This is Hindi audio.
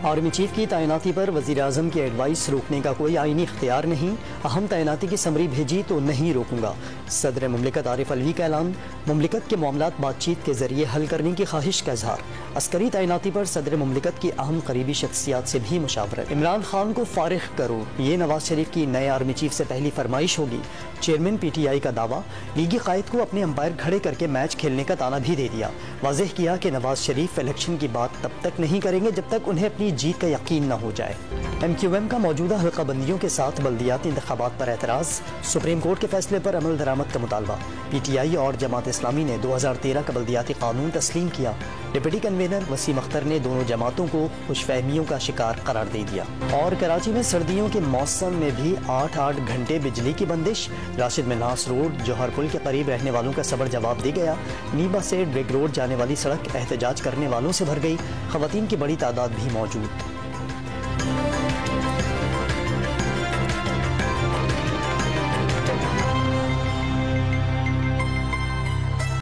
आर्मी चीफ की तैनाती पर वज़ीर आज़म की एडवाइस रोकने का कोई आईनी इख्तियार नहीं। अहम तैनाती की समरी भेजी तो नहीं रोकूंगा। सदर मुमलिकत आरिफ अलवी का ऐलान। मुमलिकत के मामलात बातचीत के जरिए हल करने की ख्वाहिश का इजहार। अस्करी तैनाती पर सदर मुमलिकत की अहम करीबी शख्सियात से भी मुशावरत। इमरान खान को फारिग करो, ये नवाज शरीफ की नए आर्मी चीफ से पहली फरमाइश होगी। चेयरमैन PTI का दावा। लीगी कायद को अपने अंपायर खड़े करके मैच खेलने का ताना भी दे दिया। वाज़ेह किया कि नवाज शरीफ इलेक्शन की बात तब तक नहीं करेंगे जब तक उन्हें अपनी जीत का यकीन न हो जाए। MQM का मौजूदा हल्का बंदियों के साथ बल्दियाती इंतखाबात पर एतराज़। सुप्रीम कोर्ट के फैसले पर अमल दरामद का मुतालबा। PTI और जमात इस्लामी ने 2013 का बल्दियाती कानून तस्लीम किया। डिप्टी कन्वीनर वसीम अख्तर ने दोनों जमातों को खुशफहमियों का शिकार करार दे दिया। और कराची में सर्दियों के मौसम में भी 8-8 घंटे बिजली की बंदिश। राशिद मिन्हास रोड जौहर पुल के करीब रहने वालों का सबर जवाब दे गया। नीबा से ड्रिग रोड जाने वाली सड़क एहतजाज करने वालों से भर गई। खवातीन की बड़ी तादाद भी मौजूद।